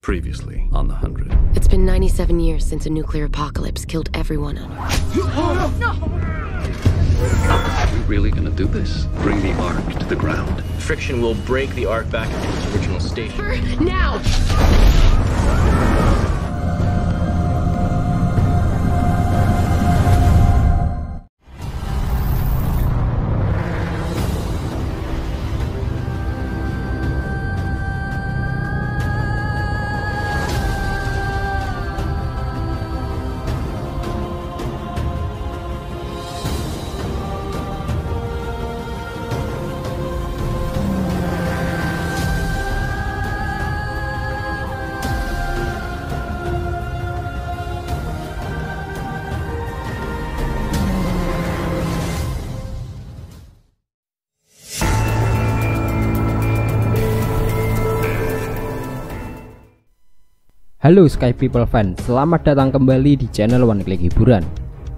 Previously on the 100. It's been 97 years since a nuclear apocalypse killed everyone on Earth. Are we really gonna do this? Bring the Ark to the ground. Friction will break the Ark back into its original state. Now! Halo Sky People fan, selamat datang kembali di channel One Click Hiburan.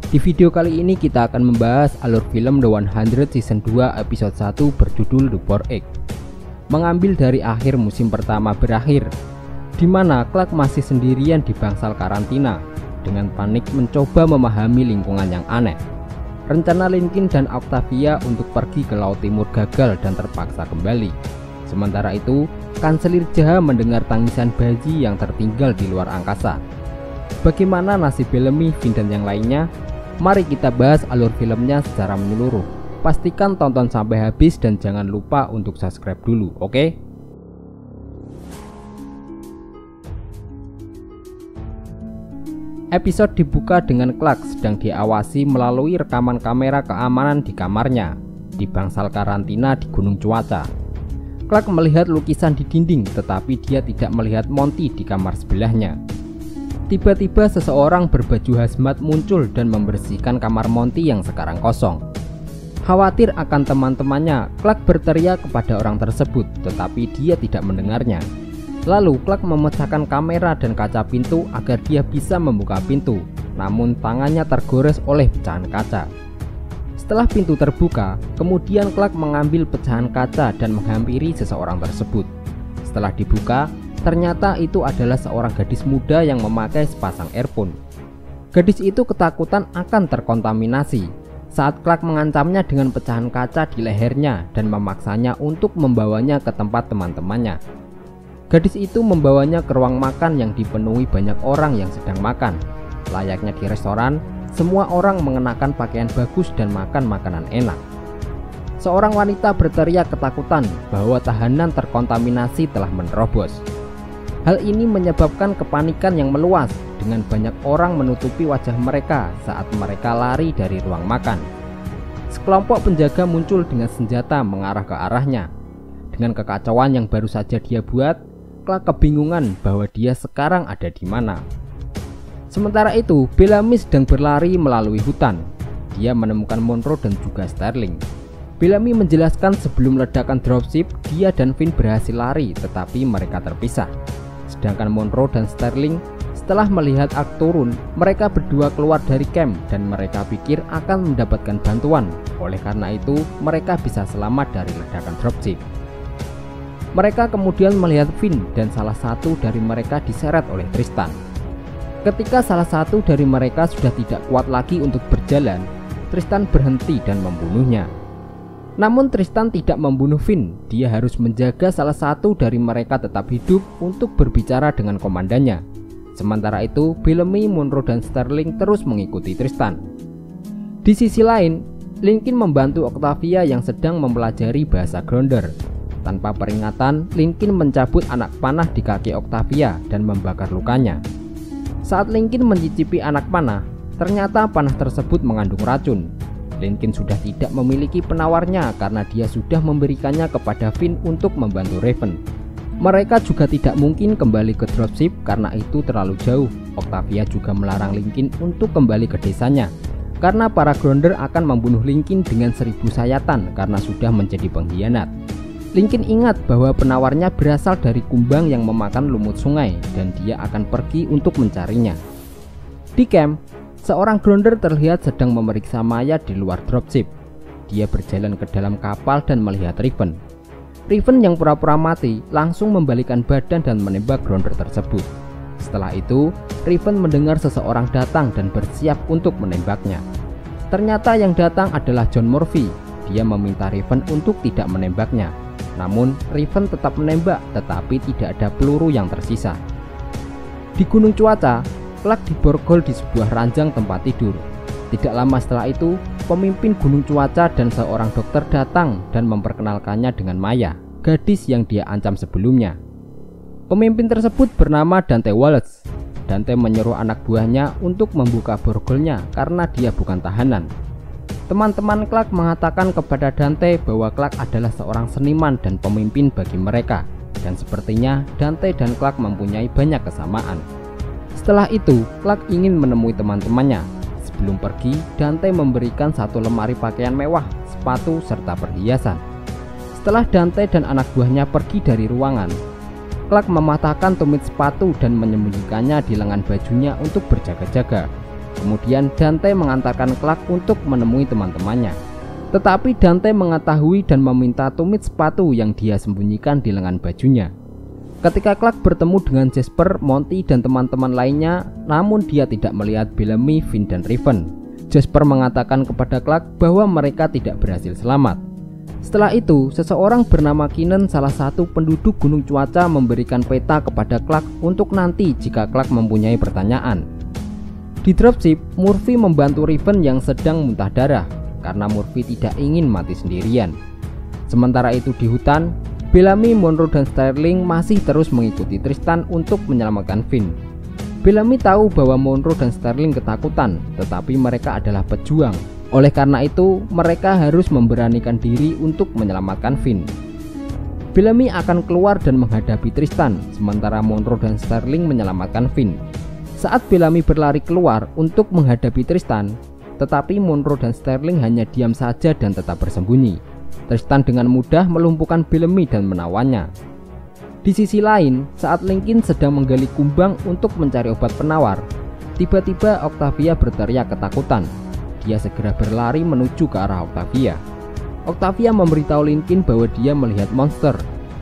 Di video kali ini kita akan membahas alur film The 100 Season 2 episode 1 berjudul The Four Egg. Mengambil dari akhir musim pertama berakhir, di mana Clark masih sendirian di bangsal karantina, dengan panik mencoba memahami lingkungan yang aneh. Rencana Lincoln dan Octavia untuk pergi ke Laut Timur gagal dan terpaksa kembali. Sementara itu, Kanselir Jaha mendengar tangisan bayi yang tertinggal di luar angkasa. Bagaimana nasib Bellamy, Finn dan yang lainnya? Mari kita bahas alur filmnya secara menyeluruh. Pastikan tonton sampai habis dan jangan lupa untuk subscribe dulu, oke? Episode dibuka dengan Clark sedang diawasi melalui rekaman kamera keamanan di kamarnya di bangsal karantina di Gunung Cuaca. Clark melihat lukisan di dinding, tetapi dia tidak melihat Monty di kamar sebelahnya. Tiba-tiba seseorang berbaju hazmat muncul dan membersihkan kamar Monty yang sekarang kosong. Khawatir akan teman-temannya, Clark berteriak kepada orang tersebut, tetapi dia tidak mendengarnya. Lalu Clark memecahkan kamera dan kaca pintu agar dia bisa membuka pintu, namun tangannya tergores oleh pecahan kaca. Setelah pintu terbuka, kemudian Clark mengambil pecahan kaca dan menghampiri seseorang tersebut. Setelah dibuka, ternyata itu adalah seorang gadis muda yang memakai sepasang earphone. Gadis itu ketakutan akan terkontaminasi saat Clark mengancamnya dengan pecahan kaca di lehernya dan memaksanya untuk membawanya ke tempat teman-temannya. Gadis itu membawanya ke ruang makan yang dipenuhi banyak orang yang sedang makan. Layaknya di restoran, semua orang mengenakan pakaian bagus dan makan makanan enak. Seorang wanita berteriak ketakutan bahwa tahanan terkontaminasi telah menerobos. Hal ini menyebabkan kepanikan yang meluas dengan banyak orang menutupi wajah mereka saat mereka lari dari ruang makan. Sekelompok penjaga muncul dengan senjata mengarah ke arahnya. Dengan kekacauan yang baru saja dia buat, Clark kebingungan bahwa dia sekarang ada di mana. Sementara itu, Bellamy sedang berlari melalui hutan. Dia menemukan Monroe dan juga Sterling. Bellamy menjelaskan sebelum ledakan dropship, dia dan Finn berhasil lari, tetapi mereka terpisah. Sedangkan Monroe dan Sterling, setelah melihat Ark turun, mereka berdua keluar dari camp dan mereka pikir akan mendapatkan bantuan. Oleh karena itu, mereka bisa selamat dari ledakan dropship. Mereka kemudian melihat Finn dan salah satu dari mereka diseret oleh Tristan. Ketika salah satu dari mereka sudah tidak kuat lagi untuk berjalan, Tristan berhenti dan membunuhnya. Namun Tristan tidak membunuh Finn, dia harus menjaga salah satu dari mereka tetap hidup untuk berbicara dengan komandannya. Sementara itu, Bellamy, Monroe dan Sterling terus mengikuti Tristan. Di sisi lain, Lincoln membantu Octavia yang sedang mempelajari bahasa Gronder. Tanpa peringatan, Lincoln mencabut anak panah di kaki Octavia dan membakar lukanya. Saat Lincoln mencicipi anak panah, ternyata panah tersebut mengandung racun. Lincoln sudah tidak memiliki penawarnya karena dia sudah memberikannya kepada Finn untuk membantu Raven. Mereka juga tidak mungkin kembali ke dropship karena itu terlalu jauh. Octavia juga melarang Lincoln untuk kembali ke desanya karena para Gronder akan membunuh Lincoln dengan 1000 sayatan karena sudah menjadi pengkhianat. Lincoln ingat bahwa penawarnya berasal dari kumbang yang memakan lumut sungai dan dia akan pergi untuk mencarinya. Di camp, seorang Gronder terlihat sedang memeriksa mayat di luar dropship. Dia berjalan ke dalam kapal dan melihat Raven. Riven yang pura-pura mati langsung membalikan badan dan menembak grounder tersebut. Setelah itu, Riven mendengar seseorang datang dan bersiap untuk menembaknya. Ternyata yang datang adalah John Murphy. Dia meminta Riven untuk tidak menembaknya. Namun, Riven tetap menembak, tetapi tidak ada peluru yang tersisa. Di Gunung Cuaca, Clark diborgol di sebuah ranjang tempat tidur. Tidak lama setelah itu, pemimpin Gunung Cuaca dan seorang dokter datang dan memperkenalkannya dengan Maya, gadis yang dia ancam sebelumnya. Pemimpin tersebut bernama Dante Wallace. Dante menyuruh anak buahnya untuk membuka borgolnya karena dia bukan tahanan. Teman-teman Clark mengatakan kepada Dante bahwa Clark adalah seorang seniman dan pemimpin bagi mereka, dan sepertinya Dante dan Clark mempunyai banyak kesamaan. Setelah itu, Clark ingin menemui teman-temannya. Sebelum pergi, Dante memberikan satu lemari pakaian mewah, sepatu, serta perhiasan. Setelah Dante dan anak buahnya pergi dari ruangan, Clark mematahkan tumit sepatu dan menyembunyikannya di lengan bajunya untuk berjaga-jaga. Kemudian Dante mengantarkan Clark untuk menemui teman-temannya. Tetapi Dante mengetahui dan meminta tumit sepatu yang dia sembunyikan di lengan bajunya. Ketika Clark bertemu dengan Jasper, Monty, dan teman-teman lainnya, namun dia tidak melihat Bellamy, Finn, dan Riven. Jasper mengatakan kepada Clark bahwa mereka tidak berhasil selamat. Setelah itu, seseorang bernama Keenan, salah satu penduduk Gunung Cuaca, memberikan peta kepada Clark untuk nanti jika Clark mempunyai pertanyaan. Di dropship, Murphy membantu Riven yang sedang muntah darah karena Murphy tidak ingin mati sendirian. Sementara itu di hutan, Bellamy, Monroe, dan Sterling masih terus mengikuti Tristan untuk menyelamatkan Finn. Bellamy tahu bahwa Monroe dan Sterling ketakutan, tetapi mereka adalah pejuang. Oleh karena itu, mereka harus memberanikan diri untuk menyelamatkan Finn. Bellamy akan keluar dan menghadapi Tristan, sementara Monroe dan Sterling menyelamatkan Finn. Saat Bellamy berlari keluar untuk menghadapi Tristan, tetapi Monroe dan Sterling hanya diam saja dan tetap bersembunyi. Tristan dengan mudah melumpuhkan Bellamy dan menawannya. Di sisi lain, saat Lincoln sedang menggali kumbang untuk mencari obat penawar, tiba-tiba Octavia berteriak ketakutan. Dia segera berlari menuju ke arah Octavia. Octavia memberitahu Lincoln bahwa dia melihat monster,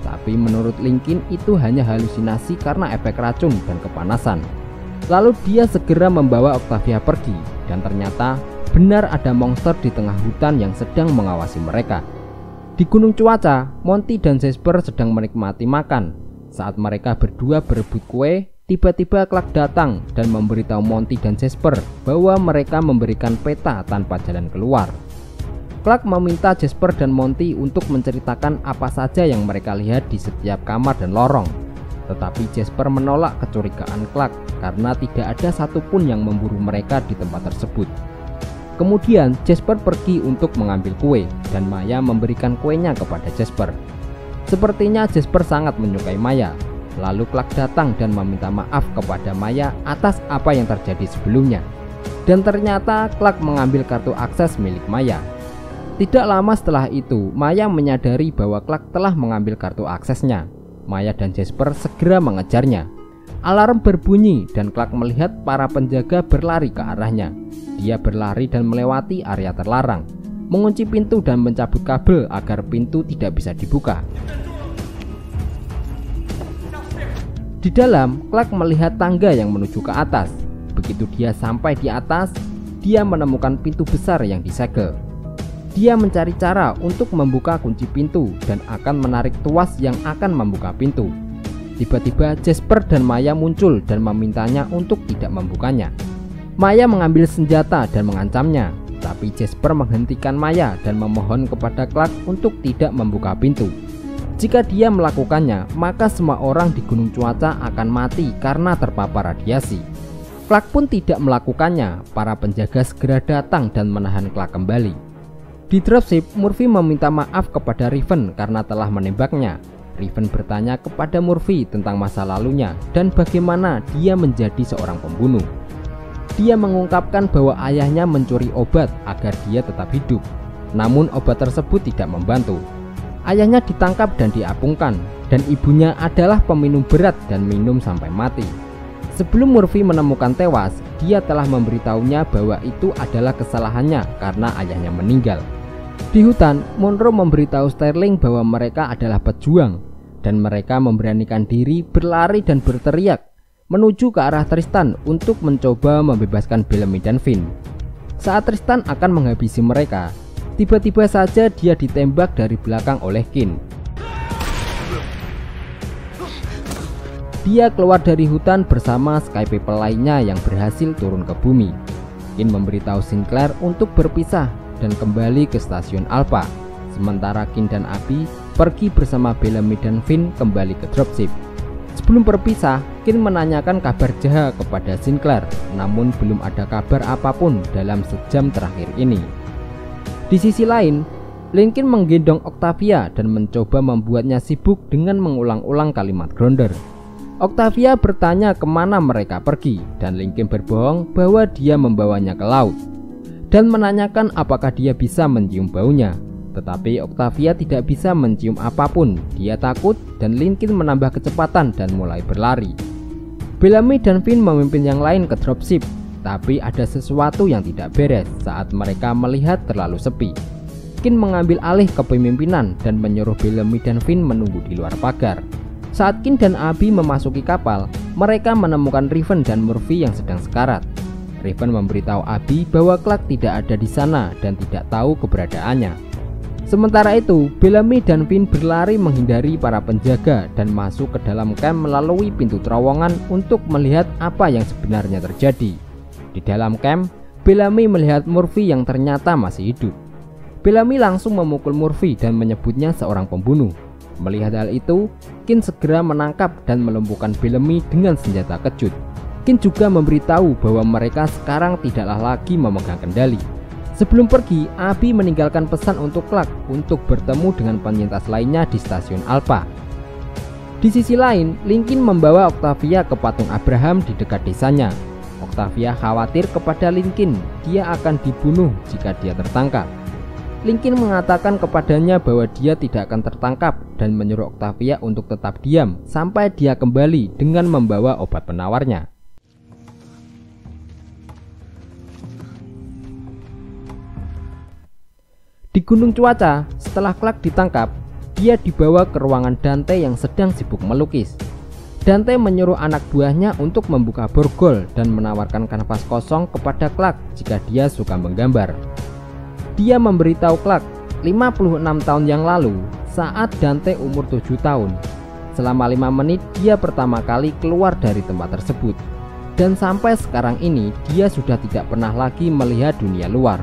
tapi menurut Lincoln itu hanya halusinasi karena efek racun dan kepanasan. Lalu dia segera membawa Octavia pergi, dan ternyata benar ada monster di tengah hutan yang sedang mengawasi mereka. Di Gunung Cuaca, Monty dan Jasper sedang menikmati makan. Saat mereka berdua berebut kue, tiba-tiba Clark datang dan memberitahu Monty dan Jasper bahwa mereka memberikan peta tanpa jalan keluar. Clark meminta Jasper dan Monty untuk menceritakan apa saja yang mereka lihat di setiap kamar dan lorong. Tetapi Jasper menolak kecurigaan Clark karena tidak ada satupun yang memburu mereka di tempat tersebut. Kemudian Jasper pergi untuk mengambil kue dan Maya memberikan kuenya kepada Jasper. Sepertinya Jasper sangat menyukai Maya. Lalu Clark datang dan meminta maaf kepada Maya atas apa yang terjadi sebelumnya. Dan ternyata Clark mengambil kartu akses milik Maya. Tidak lama setelah itu, Maya menyadari bahwa Clark telah mengambil kartu aksesnya. Maya dan Jasper segera mengejarnya. Alarm berbunyi dan Clark melihat para penjaga berlari ke arahnya. Dia berlari dan melewati area terlarang, mengunci pintu dan mencabut kabel agar pintu tidak bisa dibuka. Di dalam, Clark melihat tangga yang menuju ke atas. Begitu dia sampai di atas, dia menemukan pintu besar yang disegel. Dia mencari cara untuk membuka kunci pintu dan akan menarik tuas yang akan membuka pintu. Tiba-tiba Jasper dan Maya muncul dan memintanya untuk tidak membukanya. Maya mengambil senjata dan mengancamnya, tapi Jasper menghentikan Maya dan memohon kepada Clark untuk tidak membuka pintu. Jika dia melakukannya, maka semua orang di Gunung Cuaca akan mati karena terpapar radiasi. Clark pun tidak melakukannya. Para penjaga segera datang dan menahan Clark kembali. Di dropship, Murphy meminta maaf kepada Riven karena telah menembaknya. Riven bertanya kepada Murphy tentang masa lalunya dan bagaimana dia menjadi seorang pembunuh. Dia mengungkapkan bahwa ayahnya mencuri obat agar dia tetap hidup. Namun obat tersebut tidak membantu. Ayahnya ditangkap dan diapungkan, dan ibunya adalah peminum berat dan minum sampai mati. Sebelum Murphy menemukan tewas, dia telah memberitahunya bahwa itu adalah kesalahannya karena ayahnya meninggal. Di hutan, Monroe memberitahu Sterling bahwa mereka adalah pejuang dan mereka memberanikan diri berlari dan berteriak menuju ke arah Tristan untuk mencoba membebaskan Bellamy dan Finn. Saat Tristan akan menghabisi mereka, tiba-tiba saja dia ditembak dari belakang oleh Kin. Dia keluar dari hutan bersama Sky People lainnya yang berhasil turun ke bumi. Kin memberitahu Sinclair untuk berpisah dan kembali ke stasiun Alpha, sementara Kin dan Abby pergi bersama Bellamy dan Finn kembali ke dropship. Sebelum berpisah, Kin menanyakan kabar Jaha kepada Sinclair, namun belum ada kabar apapun dalam sejam terakhir ini. Di sisi lain, Lincoln menggendong Octavia dan mencoba membuatnya sibuk dengan mengulang-ulang kalimat Grounder. Octavia bertanya kemana mereka pergi, dan Lincoln berbohong bahwa dia membawanya ke laut dan menanyakan apakah dia bisa mencium baunya. Tetapi Octavia tidak bisa mencium apapun. Dia takut dan Lincoln menambah kecepatan dan mulai berlari. Bellamy dan Finn memimpin yang lain ke dropship, tapi ada sesuatu yang tidak beres saat mereka melihat terlalu sepi. Kin mengambil alih kepemimpinan dan menyuruh Bellamy dan Finn menunggu di luar pagar. Saat Kin dan Abby memasuki kapal, mereka menemukan Riven dan Murphy yang sedang sekarat. Riven memberitahu Abby bahwa Clark tidak ada di sana dan tidak tahu keberadaannya. Sementara itu, Bellamy dan Finn berlari menghindari para penjaga dan masuk ke dalam camp melalui pintu terowongan untuk melihat apa yang sebenarnya terjadi. Di dalam camp, Bellamy melihat Murphy yang ternyata masih hidup. Bellamy langsung memukul Murphy dan menyebutnya seorang pembunuh. Melihat hal itu, Kin segera menangkap dan melumpuhkan Bellamy dengan senjata kejut. Kin juga memberitahu bahwa mereka sekarang tidaklah lagi memegang kendali. Sebelum pergi, Abby meninggalkan pesan untuk Clark untuk bertemu dengan penyintas lainnya di stasiun Alpha. Di sisi lain, Lincoln membawa Octavia ke patung Abraham di dekat desanya. Octavia khawatir kepada Lincoln, dia akan dibunuh jika dia tertangkap. Lincoln mengatakan kepadanya bahwa dia tidak akan tertangkap dan menyuruh Octavia untuk tetap diam sampai dia kembali dengan membawa obat penawarnya. Di Gunung Cuaca, setelah Clark ditangkap, dia dibawa ke ruangan Dante yang sedang sibuk melukis. Dante menyuruh anak buahnya untuk membuka borgol dan menawarkan kanvas kosong kepada Clark jika dia suka menggambar. Dia memberitahu Clark 56 tahun yang lalu saat Dante umur 7 tahun. Selama 5 menit dia pertama kali keluar dari tempat tersebut. Dan sampai sekarang ini dia sudah tidak pernah lagi melihat dunia luar.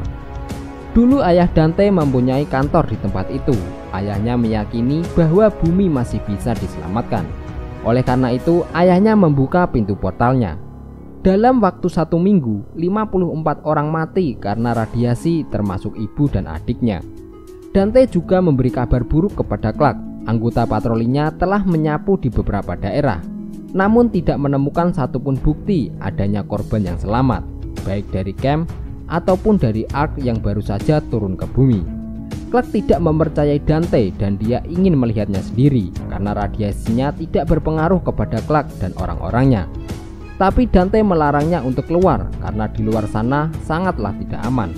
Dulu ayah Dante mempunyai kantor di tempat itu. Ayahnya meyakini bahwa bumi masih bisa diselamatkan. Oleh karena itu ayahnya membuka pintu portalnya. Dalam waktu 1 minggu, 54 orang mati karena radiasi termasuk ibu dan adiknya. Dante juga memberi kabar buruk kepada Clark. Anggota patrolinya telah menyapu di beberapa daerah, namun tidak menemukan satupun bukti adanya korban yang selamat, baik dari camp ataupun dari Ark yang baru saja turun ke bumi. Clark tidak mempercayai Dante dan dia ingin melihatnya sendiri karena radiasinya tidak berpengaruh kepada Clark dan orang-orangnya. Tapi Dante melarangnya untuk keluar karena di luar sana sangatlah tidak aman.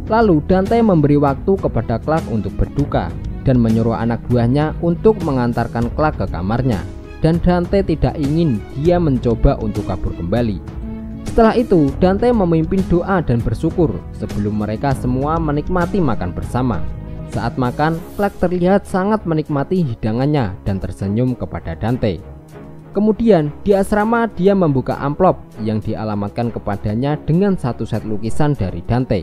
Lalu Dante memberi waktu kepada Clark untuk berduka dan menyuruh anak buahnya untuk mengantarkan Clark ke kamarnya. Dan Dante tidak ingin dia mencoba untuk kabur kembali. Setelah itu Dante memimpin doa dan bersyukur sebelum mereka semua menikmati makan bersama. Saat makan, Clark terlihat sangat menikmati hidangannya dan tersenyum kepada Dante. Kemudian di asrama dia membuka amplop yang dialamatkan kepadanya dengan satu set lukisan dari Dante.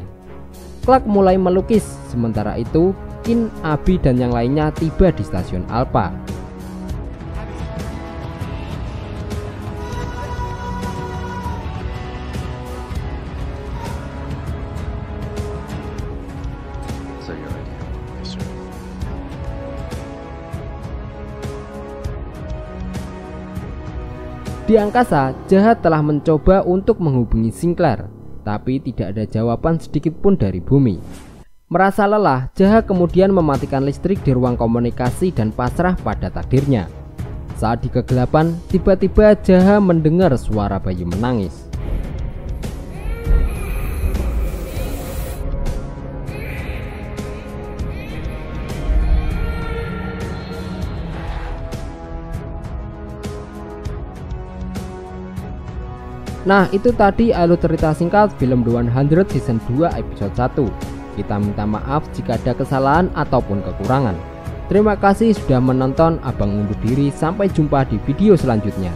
Clark mulai melukis, sementara itu Kin, Abby dan yang lainnya tiba di stasiun Alpha. So your idea. Yes, sir. Di angkasa, Jahat telah mencoba untuk menghubungi Sinclair, tapi tidak ada jawaban sedikit pun dari bumi. Merasa lelah, Jahat kemudian mematikan listrik di ruang komunikasi dan pasrah pada takdirnya. Saat di kegelapan, tiba-tiba Jahat mendengar suara bayi menangis. Nah, itu tadi alur cerita singkat film 100 season 2 episode 1. Kita minta maaf jika ada kesalahan ataupun kekurangan. Terima kasih sudah menonton, Abang undur diri, sampai jumpa di video selanjutnya.